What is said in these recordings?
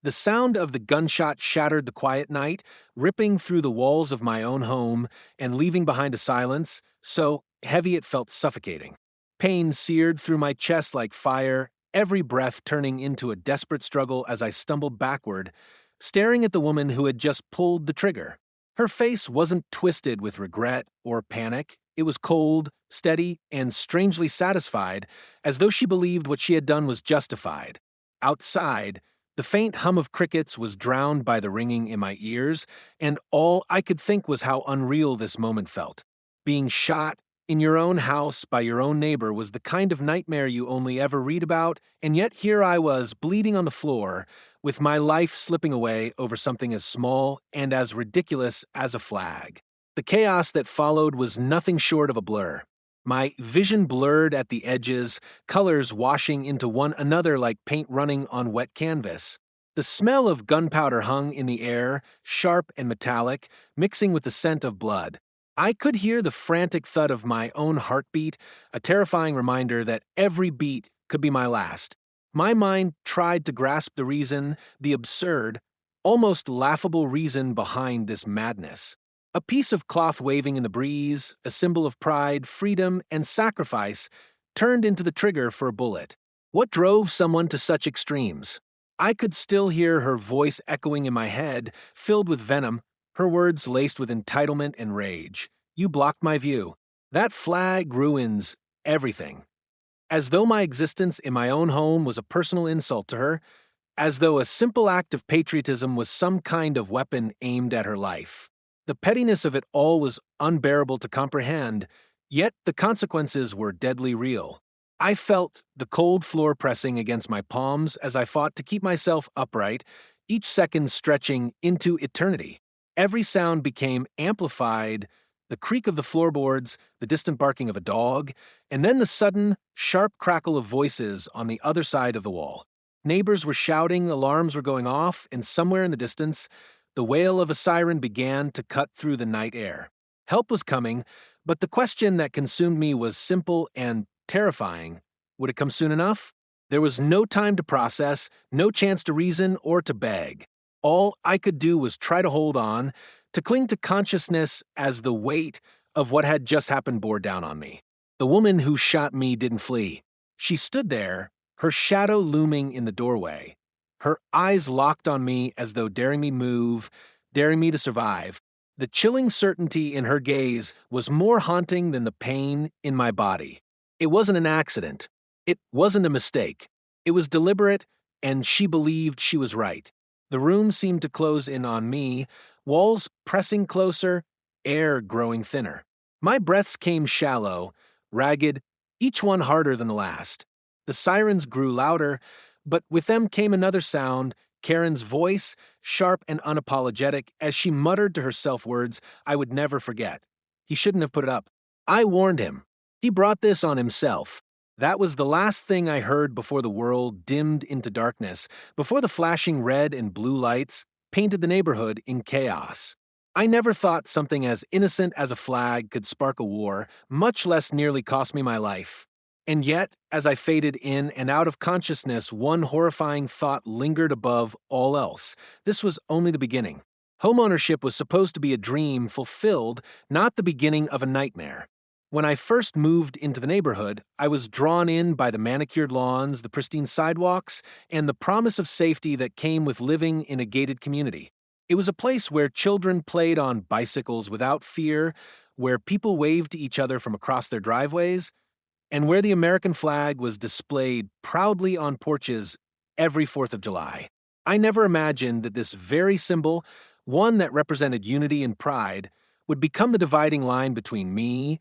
The sound of the gunshot shattered the quiet night, ripping through the walls of my own home and leaving behind a silence so heavy it felt suffocating. Pain seared through my chest like fire, every breath turning into a desperate struggle as I stumbled backward, staring at the woman who had just pulled the trigger. Her face wasn't twisted with regret or panic. It was cold, steady, and strangely satisfied, as though she believed what she had done was justified. Outside, the faint hum of crickets was drowned by the ringing in my ears, and all I could think was how unreal this moment felt. Being shot in your own house by your own neighbor was the kind of nightmare you only ever read about, and yet here I was, bleeding on the floor, with my life slipping away over something as small and as ridiculous as a flag. The chaos that followed was nothing short of a blur. My vision blurred at the edges, colors washing into one another like paint running on wet canvas. The smell of gunpowder hung in the air, sharp and metallic, mixing with the scent of blood. I could hear the frantic thud of my own heartbeat, a terrifying reminder that every beat could be my last. My mind tried to grasp the reason, the absurd, almost laughable reason behind this madness. A piece of cloth waving in the breeze, a symbol of pride, freedom, and sacrifice, turned into the trigger for a bullet. What drove someone to such extremes? I could still hear her voice echoing in my head, filled with venom, her words laced with entitlement and rage. You blocked my view. That flag ruins everything. As though my existence in my own home was a personal insult to her, as though a simple act of patriotism was some kind of weapon aimed at her life. The pettiness of it all was unbearable to comprehend, yet the consequences were deadly real. I felt the cold floor pressing against my palms as I fought to keep myself upright, each second stretching into eternity. Every sound became amplified, the creak of the floorboards, the distant barking of a dog, and then the sudden, sharp crackle of voices on the other side of the wall. Neighbors were shouting, alarms were going off, and somewhere in the distance, the wail of a siren began to cut through the night air. Help was coming, but the question that consumed me was simple and terrifying. Would it come soon enough? There was no time to process, no chance to reason or to beg. All I could do was try to hold on, to cling to consciousness as the weight of what had just happened bore down on me. The woman who shot me didn't flee. She stood there, her shadow looming in the doorway, her eyes locked on me as though daring me move, daring me to survive. The chilling certainty in her gaze was more haunting than the pain in my body. It wasn't an accident. It wasn't a mistake. It was deliberate, and she believed she was right. The room seemed to close in on me, walls pressing closer, air growing thinner. My breaths came shallow, ragged, each one harder than the last. The sirens grew louder, but with them came another sound, Karen's voice, sharp and unapologetic, as she muttered to herself words I would never forget. He shouldn't have put it up. I warned him. He brought this on himself. That was the last thing I heard before the world dimmed into darkness, before the flashing red and blue lights painted the neighborhood in chaos. I never thought something as innocent as a flag could spark a war, much less nearly cost me my life. And yet, as I faded in and out of consciousness, one horrifying thought lingered above all else. This was only the beginning. Homeownership was supposed to be a dream fulfilled, not the beginning of a nightmare. When I first moved into the neighborhood, I was drawn in by the manicured lawns, the pristine sidewalks, and the promise of safety that came with living in a gated community. It was a place where children played on bicycles without fear, where people waved to each other from across their driveways, and where the American flag was displayed proudly on porches every 4th of July. I never imagined that this very symbol, one that represented unity and pride, would become the dividing line between me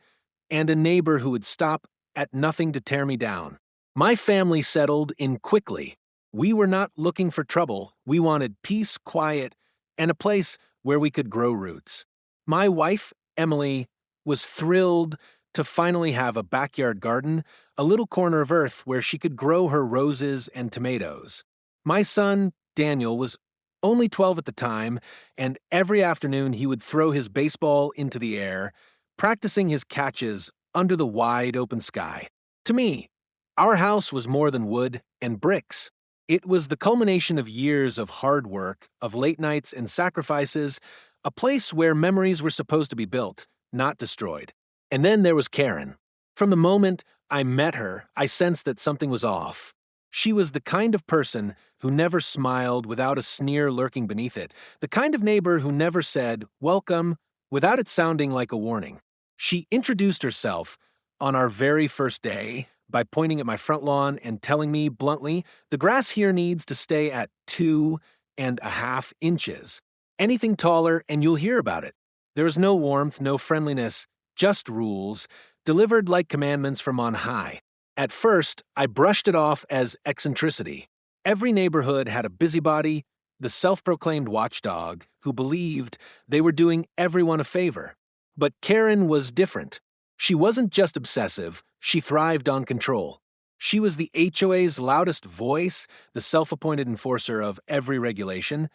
and a neighbor who would stop at nothing to tear me down. My family settled in quickly. We were not looking for trouble. We wanted peace, quiet, and a place where we could grow roots. My wife, Emily, was thrilled to finally have a backyard garden, a little corner of earth where she could grow her roses and tomatoes. My son, Daniel, was only 12 at the time, and every afternoon he would throw his baseball into the air, practicing his catches under the wide open sky. To me, our house was more than wood and bricks. It was the culmination of years of hard work, of late nights and sacrifices, a place where memories were supposed to be built, not destroyed. And then there was Karen. From the moment I met her, I sensed that something was off. She was the kind of person who never smiled without a sneer lurking beneath it, the kind of neighbor who never said, "Welcome," without it sounding like a warning. She introduced herself on our very first day by pointing at my front lawn and telling me bluntly, "The grass here needs to stay at 2.5 inches. Anything taller and you'll hear about it." There was no warmth, no friendliness, just rules, delivered like commandments from on high. At first, I brushed it off as eccentricity. Every neighborhood had a busybody, the self-proclaimed watchdog, who believed they were doing everyone a favor. But Karen was different. She wasn't just obsessive, she thrived on control. She was the HOA's loudest voice, the self-appointed enforcer of every regulation,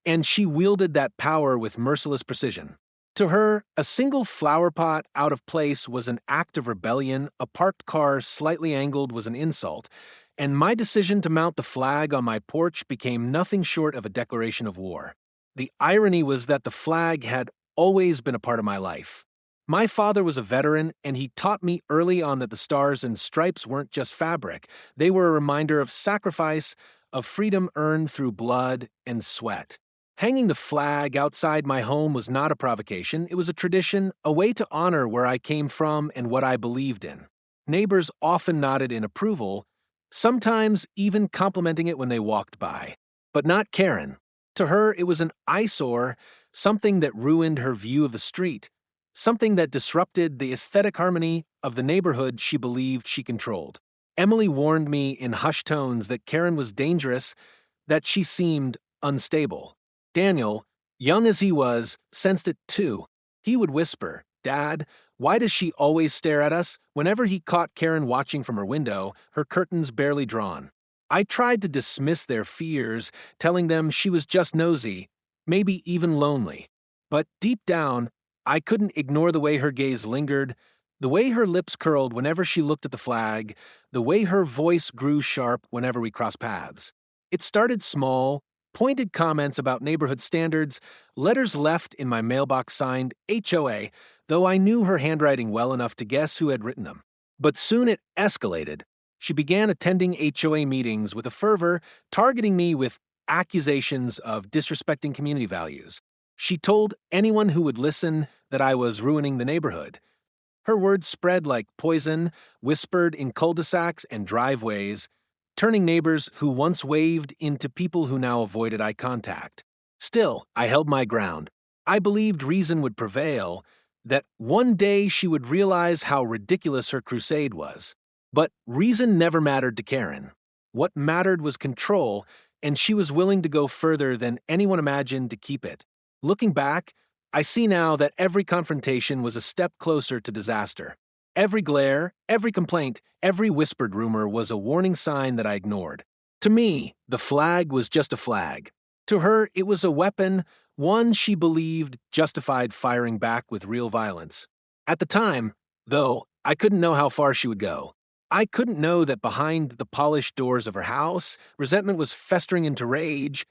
and she wielded that power with merciless precision. To her, a single flower pot out of place was an act of rebellion, a parked car slightly angled was an insult, and my decision to mount the flag on my porch became nothing short of a declaration of war. The irony was that the flag had always been a part of my life. My father was a veteran, and he taught me early on that the stars and stripes weren't just fabric. They were a reminder of sacrifice, of freedom earned through blood and sweat. Hanging the flag outside my home was not a provocation, it was a tradition, a way to honor where I came from and what I believed in. Neighbors often nodded in approval, sometimes even complimenting it when they walked by. But not Karen. To her, it was an eyesore, something that ruined her view of the street, something that disrupted the aesthetic harmony of the neighborhood she believed she controlled. Emily warned me in hushed tones that Karen was dangerous, that she seemed unstable. Daniel, young as he was, sensed it too. He would whisper, "Dad, why does she always stare at us?" Whenever he caught Karen watching from her window, her curtains barely drawn. I tried to dismiss their fears, telling them she was just nosy, maybe even lonely. But deep down, I couldn't ignore the way her gaze lingered, the way her lips curled whenever she looked at the flag, the way her voice grew sharp whenever we crossed paths. It started small, pointed comments about neighborhood standards, letters left in my mailbox signed HOA, though I knew her handwriting well enough to guess who had written them. But soon it escalated. She began attending HOA meetings with a fervor, targeting me with accusations of disrespecting community values. She told anyone who would listen that I was ruining the neighborhood. Her words spread like poison, whispered in cul-de-sacs and driveways, turning neighbors who once waved into people who now avoided eye contact. Still, I held my ground. I believed reason would prevail, that one day she would realize how ridiculous her crusade was. But reason never mattered to Karen. What mattered was control, and she was willing to go further than anyone imagined to keep it. Looking back, I see now that every confrontation was a step closer to disaster. Every glare, every complaint, every whispered rumor was a warning sign that I ignored. To me, the flag was just a flag. To her, it was a weapon, one she believed justified firing back with real violence. At the time, though, I couldn't know how far she would go. I couldn't know that behind the polished doors of her house, resentment was festering into rage,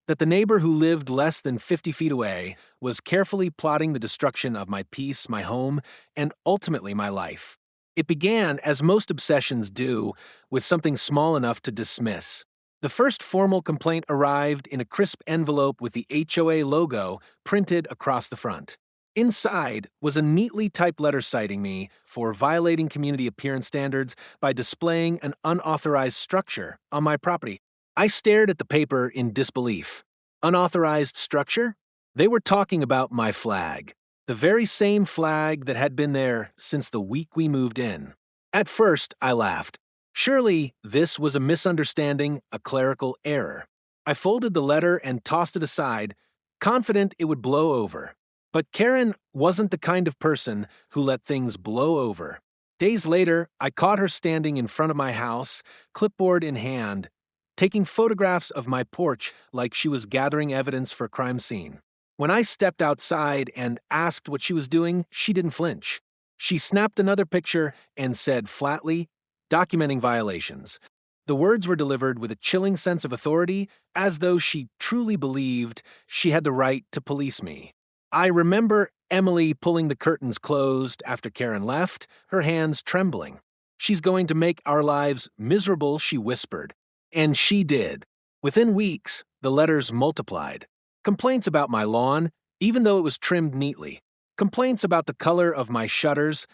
that the neighbor who lived less than 50 feet away was carefully plotting the destruction of my peace, my home, and ultimately my life. It began, as most obsessions do, with something small enough to dismiss. The first formal complaint arrived in a crisp envelope with the HOA logo printed across the front. Inside was a neatly typed letter citing me for violating community appearance standards by displaying an unauthorized structure on my property. I stared at the paper in disbelief. Unauthorized structure? They were talking about my flag, the very same flag that had been there since the week we moved in. At first, I laughed. Surely this was a misunderstanding, a clerical error. I folded the letter and tossed it aside, confident it would blow over. But Karen wasn't the kind of person who let things blow over. Days later, I caught her standing in front of my house, clipboard in hand, taking photographs of my porch like she was gathering evidence for a crime scene. When I stepped outside and asked what she was doing, she didn't flinch. She snapped another picture and said flatly, "Documenting violations." The words were delivered with a chilling sense of authority, as though she truly believed she had the right to police me. I remember Emily pulling the curtains closed after Karen left, her hands trembling. "She's going to make our lives miserable," she whispered. And she did. Within weeks, the letters multiplied. Complaints about my lawn, even though it was trimmed neatly. Complaints about the color of my shutters,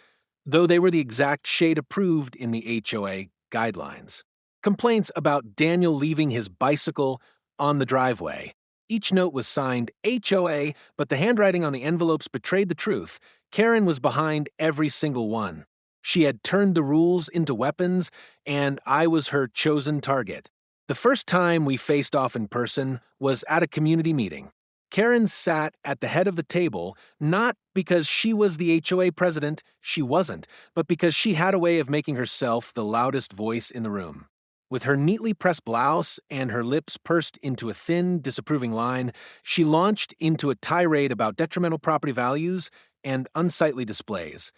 though they were the exact shade approved in the HOA guidelines. Complaints about Daniel leaving his bicycle on the driveway. Each note was signed HOA, but the handwriting on the envelopes betrayed the truth. Karen was behind every single one. She had turned the rules into weapons, and I was her chosen target. The first time we faced off in person was at a community meeting. Karen sat at the head of the table, not because she was the HOA president, she wasn't, but because she had a way of making herself the loudest voice in the room. With her neatly pressed blouse and her lips pursed into a thin, disapproving line, she launched into a tirade about detrimental property values and unsightly displays.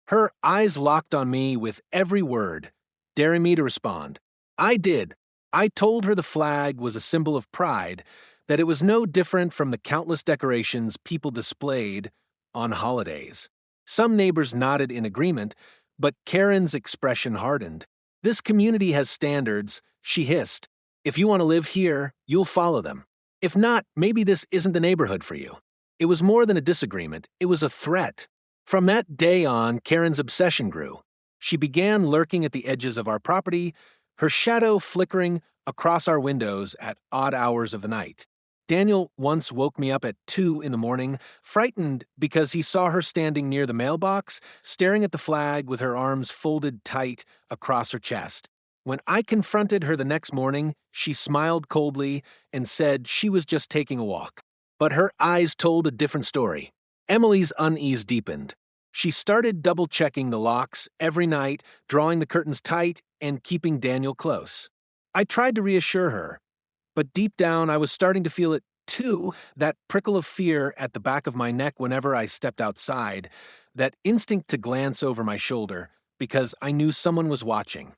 Her eyes locked on me with every word, daring me to respond. I did. I told her the flag was a symbol of pride, that it was no different from the countless decorations people displayed on holidays. Some neighbors nodded in agreement, but Karen's expression hardened. "This community has standards," she hissed. "If you want to live here, you'll follow them. If not, maybe this isn't the neighborhood for you." It was more than a disagreement, it was a threat. From that day on, Karen's obsession grew. She began lurking at the edges of our property, her shadow flickering across our windows at odd hours of the night. Daniel once woke me up at 2 in the morning, frightened because he saw her standing near the mailbox, staring at the flag with her arms folded tight across her chest. When I confronted her the next morning, she smiled coldly and said she was just taking a walk. But her eyes told a different story. Emily's unease deepened. She started double-checking the locks every night, drawing the curtains tight and keeping Daniel close. I tried to reassure her, but deep down I was starting to feel it too, that prickle of fear at the back of my neck whenever I stepped outside, that instinct to glance over my shoulder, because I knew someone was watching.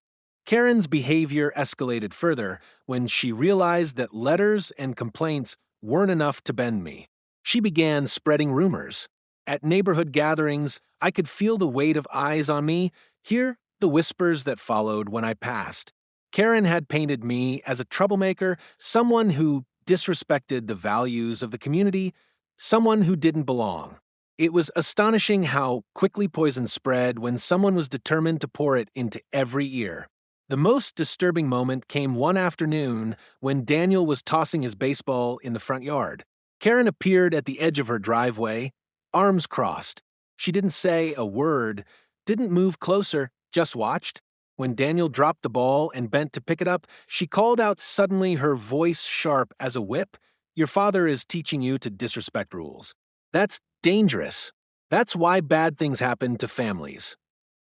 Karen's behavior escalated further when she realized that letters and complaints weren't enough to bend me. She began spreading rumors. At neighborhood gatherings, I could feel the weight of eyes on me, hear the whispers that followed when I passed. Karen had painted me as a troublemaker, someone who disrespected the values of the community, someone who didn't belong. It was astonishing how quickly poison spread when someone was determined to pour it into every ear. The most disturbing moment came one afternoon when Daniel was tossing his baseball in the front yard. Karen appeared at the edge of her driveway, arms crossed. She didn't say a word, didn't move closer, just watched. When Daniel dropped the ball and bent to pick it up, she called out suddenly, her voice sharp as a whip, "Your father is teaching you to disrespect rules. That's dangerous. That's why bad things happen to families."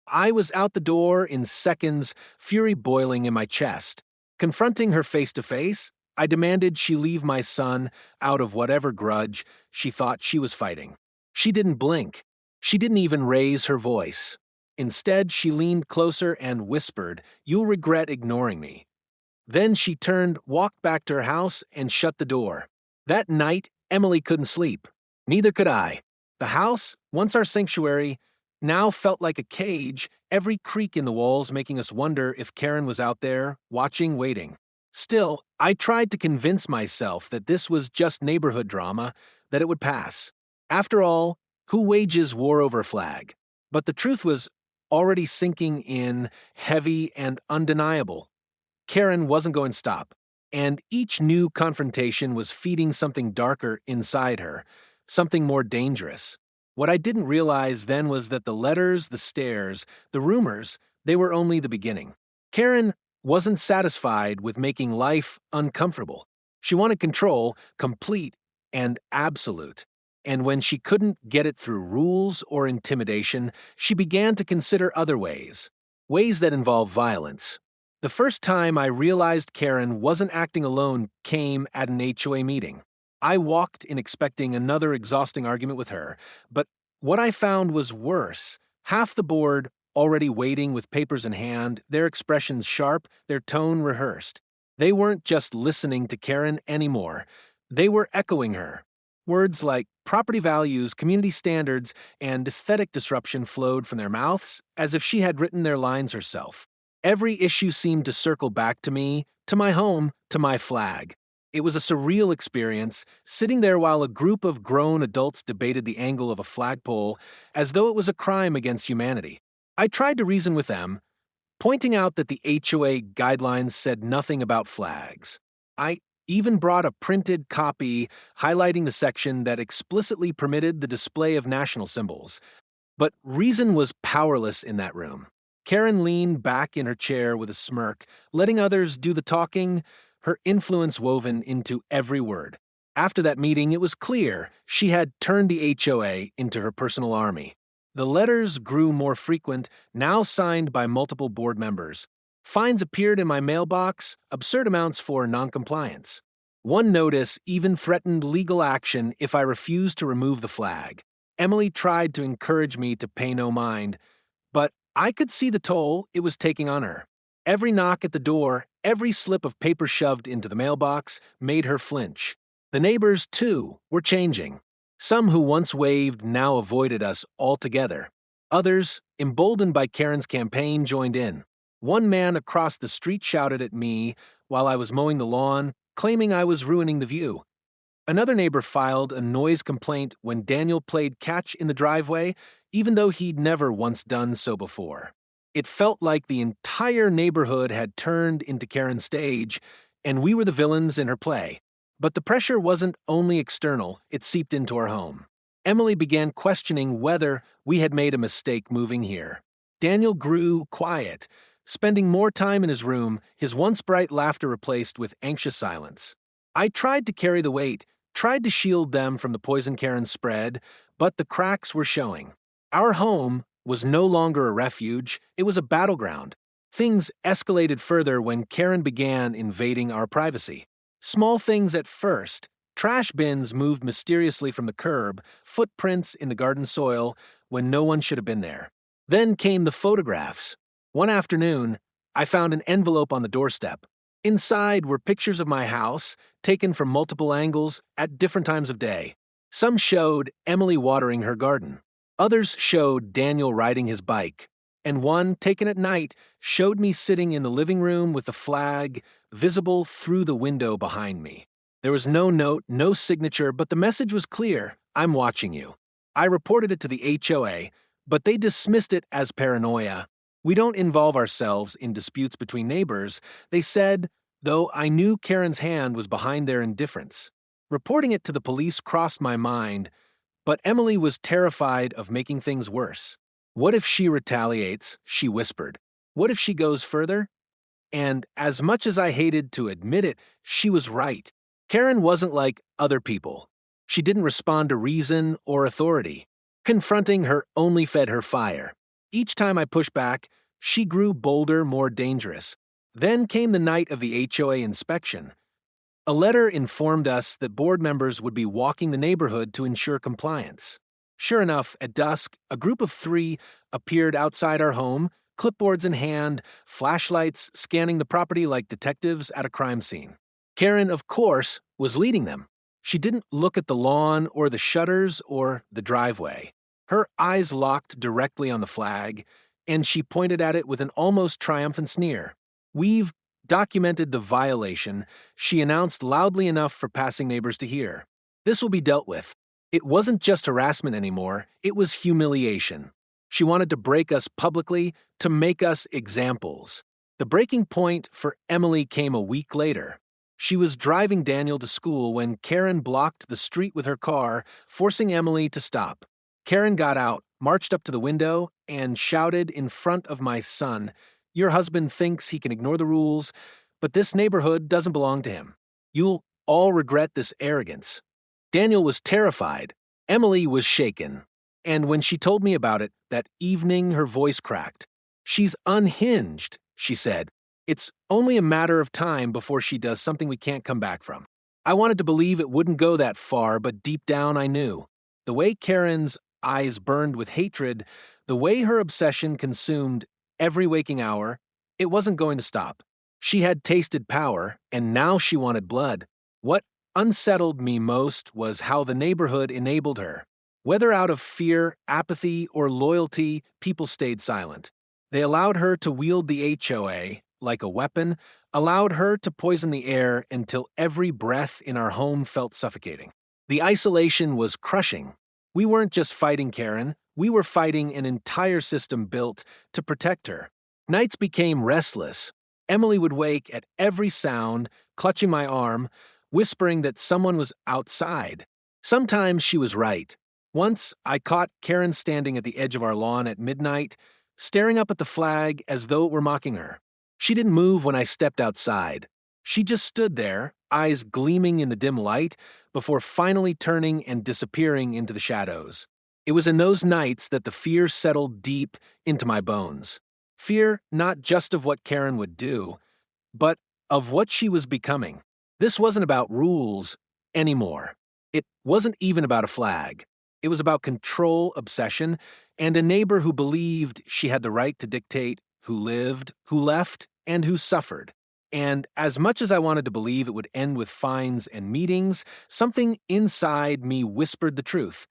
I was out the door in seconds, fury boiling in my chest. Confronting her face to face, I demanded she leave my son out of whatever grudge she thought she was fighting. She didn't blink. She didn't even raise her voice. Instead, she leaned closer and whispered, "You'll regret ignoring me." Then she turned, walked back to her house, and shut the door. That night, Emily couldn't sleep. Neither could I. The house, once our sanctuary, now felt like a cage, every creak in the walls making us wonder if Karen was out there, watching, waiting. Still, I tried to convince myself that this was just neighborhood drama, that it would pass. After all, who wages war over a flag? But the truth was already sinking in, heavy and undeniable. Karen wasn't going to stop, and each new confrontation was feeding something darker inside her, something more dangerous. What I didn't realize then was that the letters, the stares, the rumors, they were only the beginning. Karen wasn't satisfied with making life uncomfortable. She wanted control, complete and absolute. And when she couldn't get it through rules or intimidation, she began to consider other ways that involve violence. The first time I realized Karen wasn't acting alone came at an HOA meeting. I walked in expecting another exhausting argument with her, but what I found was worse. Half the board already waiting with papers in hand, their expressions sharp, their tone rehearsed. They weren't just listening to Karen anymore. They were echoing her. Words like property values, community standards, and aesthetic disruption flowed from their mouths as if she had written their lines herself. Every issue seemed to circle back to me, to my home, to my flag. It was a surreal experience, sitting there while a group of grown adults debated the angle of a flagpole as though it was a crime against humanity. I tried to reason with them, pointing out that the HOA guidelines said nothing about flags. I even brought a printed copy highlighting the section that explicitly permitted the display of national symbols. But reason was powerless in that room. Karen leaned back in her chair with a smirk, letting others do the talking, her influence woven into every word. After that meeting, it was clear she had turned the HOA into her personal army. The letters grew more frequent, now signed by multiple board members. Fines appeared in my mailbox, absurd amounts for noncompliance. One notice even threatened legal action if I refused to remove the flag. Emily tried to encourage me to pay no mind, but I could see the toll it was taking on her. Every knock at the door, every slip of paper shoved into the mailbox made her flinch. The neighbors, too, were changing. Some who once waved now avoided us altogether. Others, emboldened by Karen's campaign, joined in. One man across the street shouted at me while I was mowing the lawn, claiming I was ruining the view. Another neighbor filed a noise complaint when Daniel played catch in the driveway, even though he'd never once done so before. It felt like the entire neighborhood had turned into Karen's stage, and we were the villains in her play. But the pressure wasn't only external, it seeped into our home. Emily began questioning whether we had made a mistake moving here. Daniel grew quiet, spending more time in his room, his once bright laughter replaced with anxious silence. I tried to carry the weight, tried to shield them from the poison Karen spread, but the cracks were showing. Our home was no longer a refuge, it was a battleground. Things escalated further when Karen began invading our privacy. Small things at first. Trash bins moved mysteriously from the curb, footprints in the garden soil when no one should have been there. Then came the photographs. One afternoon, I found an envelope on the doorstep. Inside were pictures of my house, taken from multiple angles at different times of day. Some showed Emily watering her garden. Others showed Daniel riding his bike. And one, taken at night, showed me sitting in the living room with the flag visible through the window behind me. There was no note, no signature, but the message was clear: I'm watching you. I reported it to the HOA, but they dismissed it as paranoia. We don't involve ourselves in disputes between neighbors, they said, though I knew Karen's hand was behind their indifference. Reporting it to the police crossed my mind, but Emily was terrified of making things worse. What if she retaliates? She whispered. What if she goes further? And as much as I hated to admit it, she was right. Karen wasn't like other people. She didn't respond to reason or authority. Confronting her only fed her fire. Each time I pushed back, she grew bolder, more dangerous. Then came the night of the HOA inspection. A letter informed us that board members would be walking the neighborhood to ensure compliance. Sure enough, at dusk, a group of 3 appeared outside our home, clipboards in hand, flashlights scanning the property like detectives at a crime scene. Karen, of course, was leading them. She didn't look at the lawn or the shutters or the driveway. Her eyes locked directly on the flag, and she pointed at it with an almost triumphant sneer. We've documented the violation, she announced loudly enough for passing neighbors to hear. This will be dealt with. It wasn't just harassment anymore, it was humiliation. She wanted to break us publicly, to make us examples. The breaking point for Emily came a week later. She was driving Daniel to school when Karen blocked the street with her car, forcing Emily to stop. Karen got out, marched up to the window, and shouted in front of my son, "Your husband thinks he can ignore the rules, but this neighborhood doesn't belong to him. You'll all regret this arrogance." Daniel was terrified. Emily was shaken. And when she told me about it, that evening her voice cracked. "She's unhinged," she said. "It's only a matter of time before she does something we can't come back from." I wanted to believe it wouldn't go that far, but deep down I knew. The way Karen's eyes burned with hatred, The way her obsession consumed every waking hour, it wasn't going to stop. She had tasted power, and now she wanted blood. What unsettled me most was how the neighborhood enabled her. Whether out of fear, apathy, or loyalty, people stayed silent. They allowed her to wield the HOA like a weapon, allowed her to poison the air until every breath in our home felt suffocating. The isolation was crushing. We weren't just fighting Karen, we were fighting an entire system built to protect her. Nights became restless. Emily would wake at every sound, clutching my arm, whispering that someone was outside. Sometimes she was right. Once, I caught Karen standing at the edge of our lawn at midnight, staring up at the flag as though it were mocking her. She didn't move when I stepped outside. She just stood there, eyes gleaming in the dim light, before finally turning and disappearing into the shadows. It was in those nights that the fear settled deep into my bones. Fear not just of what Karen would do, but of what she was becoming. This wasn't about rules anymore. It wasn't even about a flag. It was about control, obsession, and a neighbor who believed she had the right to dictate who lived, who left, and who suffered. And as much as I wanted to believe it would end with fines and meetings, something inside me whispered the truth.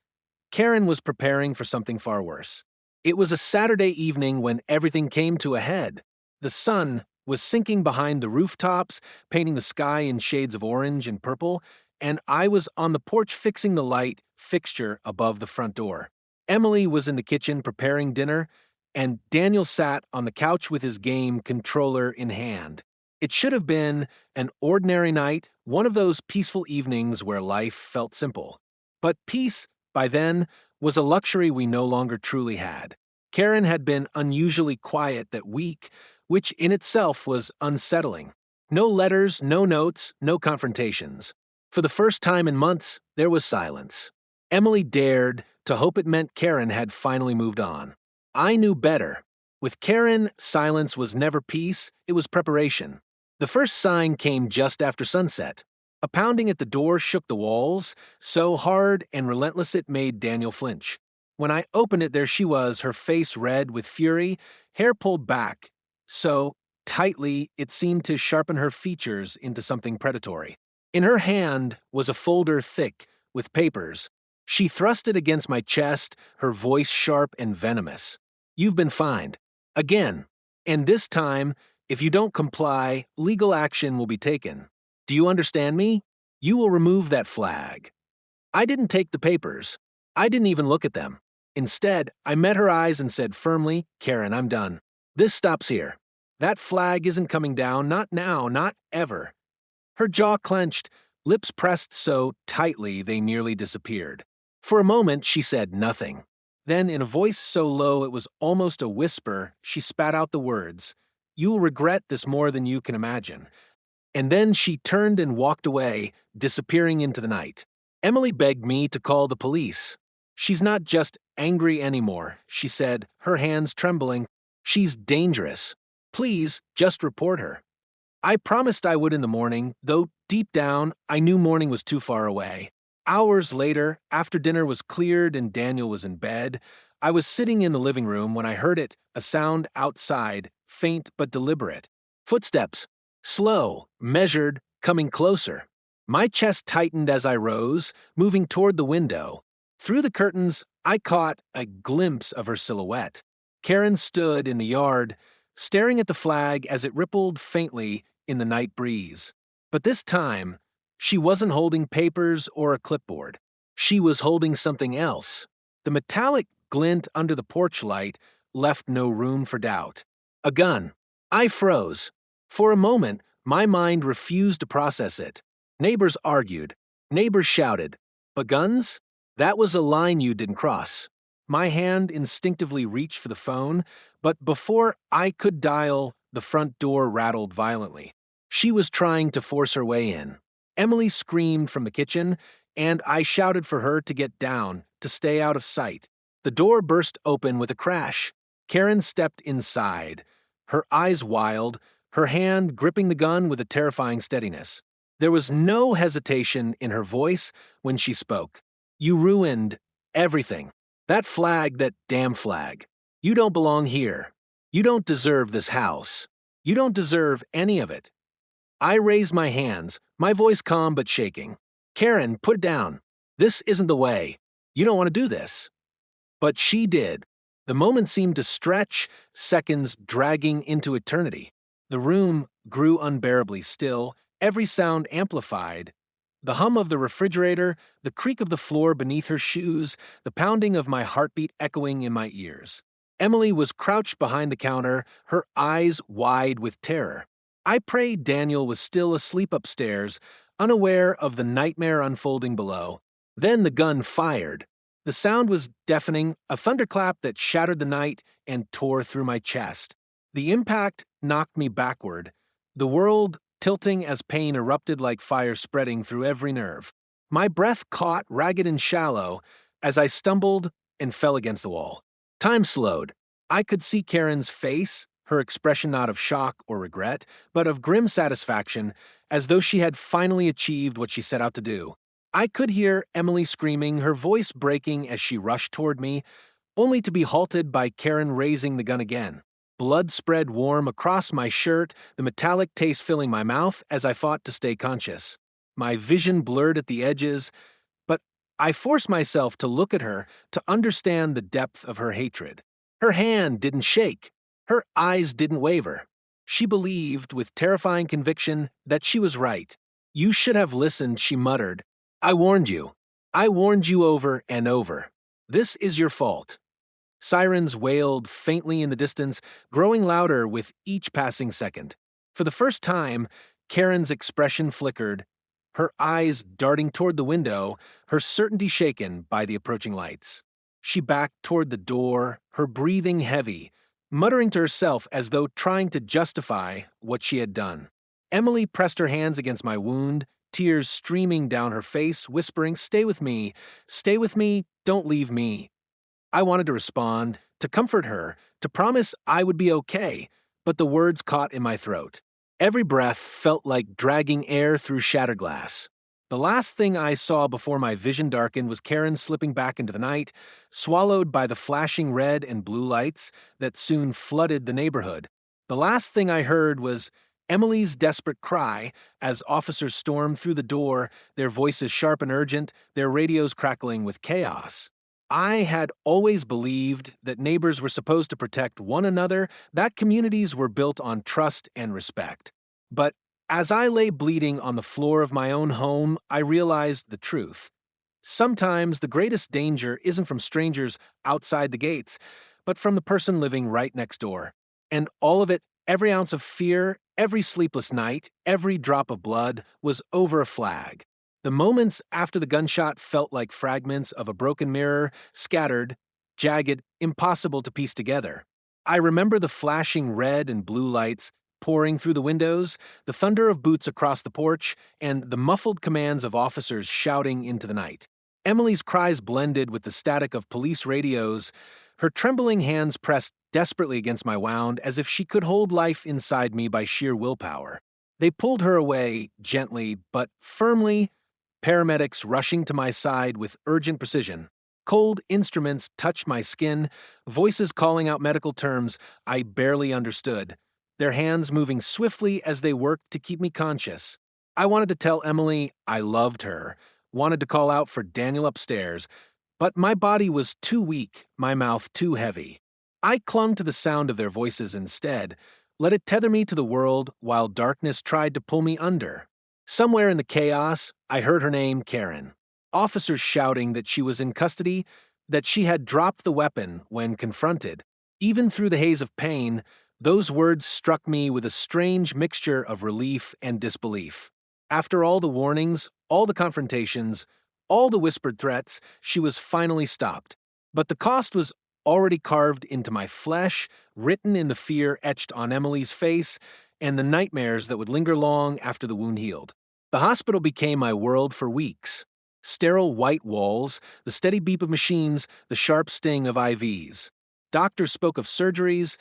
Karen was preparing for something far worse. It was a Saturday evening when everything came to a head. The sun was sinking behind the rooftops, painting the sky in shades of orange and purple, and I was on the porch fixing the light fixture above the front door. Emily was in the kitchen preparing dinner, and Daniel sat on the couch with his game controller in hand. It should have been an ordinary night, one of those peaceful evenings where life felt simple. But peace, by then, was a luxury we no longer truly had. Karen had been unusually quiet that week, which in itself was unsettling. No letters, no notes, no confrontations. For the first time in months, there was silence. Emily dared to hope it meant Karen had finally moved on. I knew better. With Karen, silence was never peace, it was preparation. The first sign came just after sunset. A pounding at the door shook the walls, so hard and relentless it made Daniel flinch. When I opened it, there she was, her face red with fury, hair pulled back, so tightly it seemed to sharpen her features into something predatory. In her hand was a folder thick with papers. She thrust it against my chest, her voice sharp and venomous. "You've been fined. Again. And this time, if you don't comply, legal action will be taken. Do you understand me? You will remove that flag." I didn't take the papers. I didn't even look at them. Instead, I met her eyes and said firmly, "Karen, I'm done. This stops here. That flag isn't coming down, not now, not ever." Her jaw clenched, lips pressed so tightly they nearly disappeared. For a moment, she said nothing. Then, in a voice so low it was almost a whisper, she spat out the words, "You will regret this more than you can imagine." And then she turned and walked away, disappearing into the night. Emily begged me to call the police. "She's not just angry anymore," she said, her hands trembling. "She's dangerous. Please, just report her." I promised I would in the morning, though deep down, I knew morning was too far away. Hours later, after dinner was cleared and Daniel was in bed, I was sitting in the living room when I heard it, a sound outside, faint but deliberate. Footsteps. Slow, measured, coming closer. My chest tightened as I rose, moving toward the window. Through the curtains, I caught a glimpse of her silhouette. Karen stood in the yard, staring at the flag as it rippled faintly in the night breeze. But this time, she wasn't holding papers or a clipboard. She was holding something else. The metallic glint under the porch light left no room for doubt. A gun. I froze. For a moment, my mind refused to process it. Neighbors argued. Neighbors shouted. But guns? That was a line you didn't cross. My hand instinctively reached for the phone, but before I could dial, the front door rattled violently. She was trying to force her way in. Emily screamed from the kitchen, and I shouted for her to get down, to stay out of sight. The door burst open with a crash. Karen stepped inside, her eyes wild, her hand gripping the gun with a terrifying steadiness. There was no hesitation in her voice when she spoke. "You ruined everything. That flag, that damn flag. You don't belong here. You don't deserve this house. You don't deserve any of it. I raised my hands, my voice calm but shaking. Karen, put it down. This isn't the way. You don't want to do this. But she did. The moment seemed to stretch, seconds dragging into eternity. The room grew unbearably still, every sound amplified. The hum of the refrigerator, the creak of the floor beneath her shoes, the pounding of my heartbeat echoing in my ears. Emily was crouched behind the counter, her eyes wide with terror. I prayed Daniel was still asleep upstairs, unaware of the nightmare unfolding below. Then the gun fired. The sound was deafening, a thunderclap that shattered the night and tore through my chest. The impact knocked me backward, the world tilting as pain erupted like fire spreading through every nerve. My breath caught ragged and shallow as I stumbled and fell against the wall. Time slowed. I could see Karen's face, her expression not of shock or regret, but of grim satisfaction, as though she had finally achieved what she set out to do. I could hear Emily screaming, her voice breaking as she rushed toward me, only to be halted by Karen raising the gun again. Blood spread warm across my shirt, the metallic taste filling my mouth as I fought to stay conscious. My vision blurred at the edges, but I forced myself to look at her to understand the depth of her hatred. Her hand didn't shake. Her eyes didn't waver. She believed, with terrifying conviction, that she was right. You should have listened, she muttered. I warned you. I warned you over and over. This is your fault. Sirens wailed faintly in the distance, growing louder with each passing second. For the first time, Karen's expression flickered, her eyes darting toward the window, her certainty shaken by the approaching lights. She backed toward the door, her breathing heavy, muttering to herself as though trying to justify what she had done. Emily pressed her hands against my wound, tears streaming down her face, whispering, stay with me, don't leave me." I wanted to respond, to comfort her, to promise I would be okay, but the words caught in my throat. Every breath felt like dragging air through shattered glass. The last thing I saw before my vision darkened was Karen slipping back into the night, swallowed by the flashing red and blue lights that soon flooded the neighborhood. The last thing I heard was Emily's desperate cry as officers stormed through the door, their voices sharp and urgent, their radios crackling with chaos. I had always believed that neighbors were supposed to protect one another, that communities were built on trust and respect. But as I lay bleeding on the floor of my own home, I realized the truth. Sometimes the greatest danger isn't from strangers outside the gates, but from the person living right next door. And all of it, every ounce of fear, every sleepless night, every drop of blood, was over a flag. The moments after the gunshot felt like fragments of a broken mirror, scattered, jagged, impossible to piece together. I remember the flashing red and blue lights pouring through the windows, the thunder of boots across the porch, and the muffled commands of officers shouting into the night. Emily's cries blended with the static of police radios, her trembling hands pressed desperately against my wound as if she could hold life inside me by sheer willpower. They pulled her away, gently but firmly, paramedics rushing to my side with urgent precision. Cold instruments touched my skin, voices calling out medical terms I barely understood, their hands moving swiftly as they worked to keep me conscious. I wanted to tell Emily I loved her, wanted to call out for Daniel upstairs, but my body was too weak, my mouth too heavy. I clung to the sound of their voices instead, let it tether me to the world while darkness tried to pull me under. Somewhere in the chaos, I heard her name, Karen. Officers shouting that she was in custody, that she had dropped the weapon when confronted. Even through the haze of pain, those words struck me with a strange mixture of relief and disbelief. After all the warnings, all the confrontations, all the whispered threats, she was finally stopped. But the cost was already carved into my flesh, written in the fear etched on Emily's face, and the nightmares that would linger long after the wound healed. The hospital became my world for weeks. Sterile white walls, the steady beep of machines, the sharp sting of IVs. Doctors spoke of surgeries,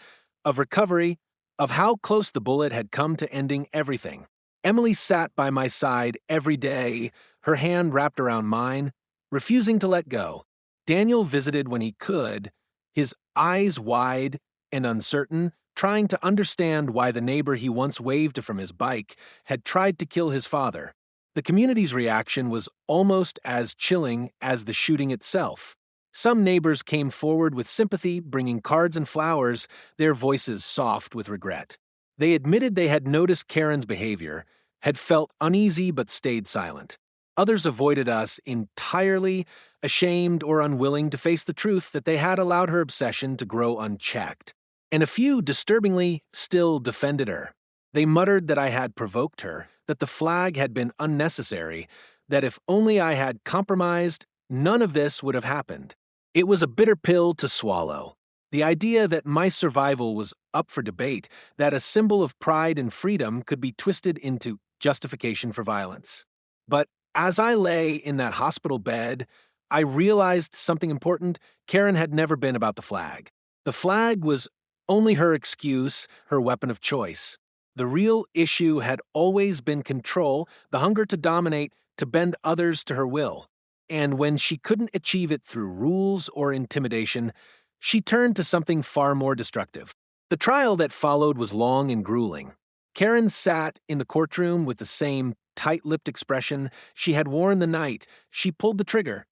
of recovery, of how close the bullet had come to ending everything. Emily sat by my side every day, her hand wrapped around mine, refusing to let go. Daniel visited when he could, his eyes wide and uncertain, trying to understand why the neighbor he once waved from his bike had tried to kill his father. The community's reaction was almost as chilling as the shooting itself. Some neighbors came forward with sympathy, bringing cards and flowers, their voices soft with regret. They admitted they had noticed Karen's behavior, had felt uneasy but stayed silent. Others avoided us entirely, ashamed or unwilling to face the truth that they had allowed her obsession to grow unchecked. And a few, disturbingly, still defended her. They muttered that I had provoked her, that the flag had been unnecessary, that if only I had compromised, none of this would have happened. It was a bitter pill to swallow. The idea that my survival was up for debate, that a symbol of pride and freedom could be twisted into justification for violence. But as I lay in that hospital bed, I realized something important. Karen had never been about the flag. The flag was only her excuse, her weapon of choice. The real issue had always been control, the hunger to dominate, to bend others to her will. And when she couldn't achieve it through rules or intimidation, she turned to something far more destructive. The trial that followed was long and grueling. Karen sat in the courtroom with the same tight-lipped expression she had worn the night she pulled the trigger,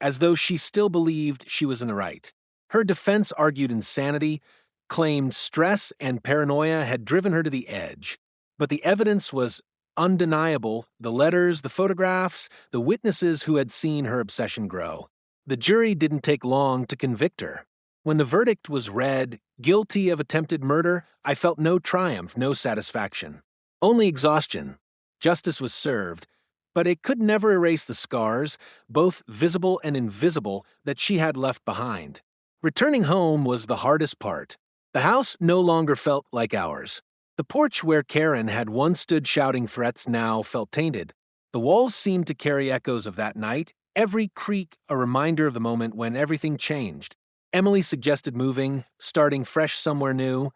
as though she still believed she was in the right. Her defense argued insanity, claimed stress and paranoia had driven her to the edge. But the evidence was undeniable: the letters, the photographs, the witnesses who had seen her obsession grow. The jury didn't take long to convict her. When the verdict was read, guilty of attempted murder, I felt no triumph, no satisfaction. Only exhaustion. Justice was served, but it could never erase the scars, both visible and invisible, that she had left behind. Returning home was the hardest part. The house no longer felt like ours. The porch where Karen had once stood shouting threats now felt tainted. The walls seemed to carry echoes of that night, every creak a reminder of the moment when everything changed. Emily suggested moving, starting fresh somewhere new,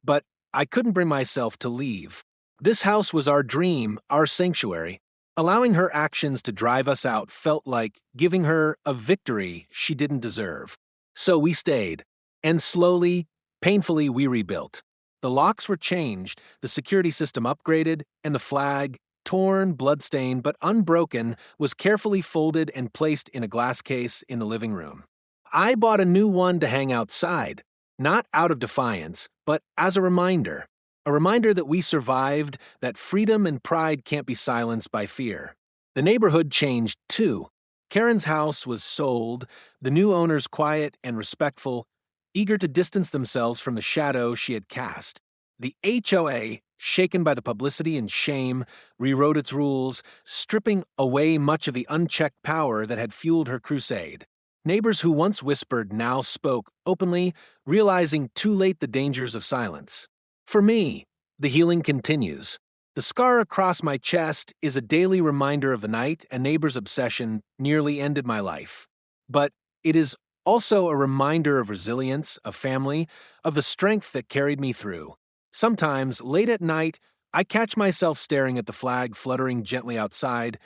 but I couldn't bring myself to leave. This house was our dream, our sanctuary. Allowing her actions to drive us out felt like giving her a victory she didn't deserve. So we stayed, and slowly, painfully, we rebuilt. The locks were changed, the security system upgraded, and the flag, torn, bloodstained, but unbroken, was carefully folded and placed in a glass case in the living room. I bought a new one to hang outside, not out of defiance, but as a reminder that we survived, that freedom and pride can't be silenced by fear. The neighborhood changed too. Karen's house was sold, the new owners quiet and respectful, eager to distance themselves from the shadow she had cast. The HOA, shaken by the publicity and shame, rewrote its rules, stripping away much of the unchecked power that had fueled her crusade. Neighbors who once whispered now spoke openly, realizing too late the dangers of silence. For me, the healing continues. The scar across my chest is a daily reminder of the night a neighbor's obsession nearly ended my life. But it is also a reminder of resilience, of family, of the strength that carried me through. Sometimes, late at night, I catch myself staring at the flag fluttering gently outside,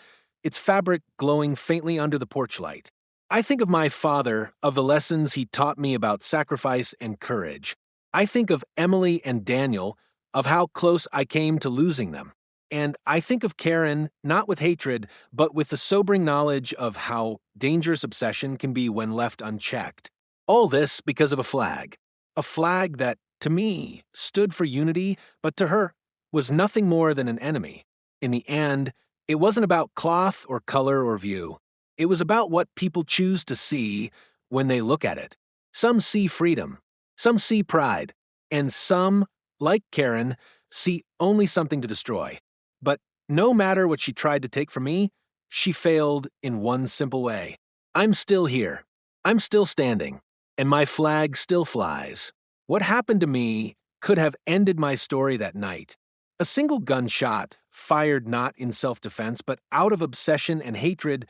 its fabric glowing faintly under the porch light. I think of my father, of the lessons he taught me about sacrifice and courage. I think of Emily and Daniel, of how close I came to losing them. And I think of Karen, not with hatred, but with the sobering knowledge of how dangerous obsession can be when left unchecked. All this because of a flag. A flag that, to me, stood for unity, but to her, was nothing more than an enemy. In the end, it wasn't about cloth or color or view. It was about what people choose to see when they look at it. Some see freedom, some see pride, and some, like Karen, see only something to destroy. But no matter what she tried to take from me, she failed in one simple way. I'm still here. I'm still standing. And my flag still flies. What happened to me could have ended my story that night. A single gunshot, fired not in self-defense but out of obsession and hatred,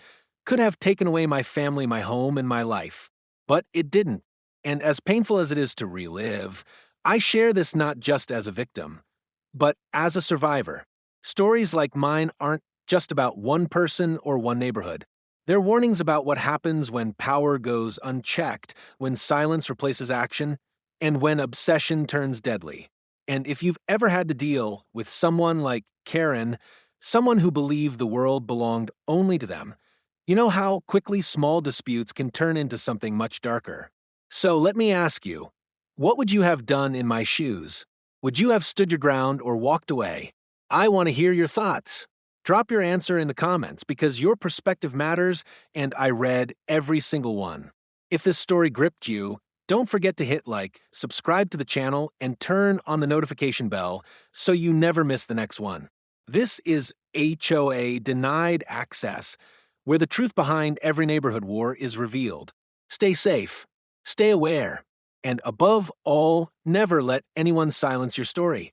could have taken away my family, my home, and my life. But it didn't. And as painful as it is to relive, I share this not just as a victim, but as a survivor. Stories like mine aren't just about one person or one neighborhood. They're warnings about what happens when power goes unchecked, when silence replaces action, and when obsession turns deadly. And if you've ever had to deal with someone like Karen, someone who believed the world belonged only to them, you know how quickly small disputes can turn into something much darker. So let me ask you, what would you have done in my shoes? Would you have stood your ground or walked away? I want to hear your thoughts. Drop your answer in the comments because your perspective matters and I read every single one. If this story gripped you, don't forget to hit like, subscribe to the channel, and turn on the notification bell so you never miss the next one. This is HOA Denied Access, where the truth behind every neighborhood war is revealed. Stay safe, stay aware, and above all, never let anyone silence your story.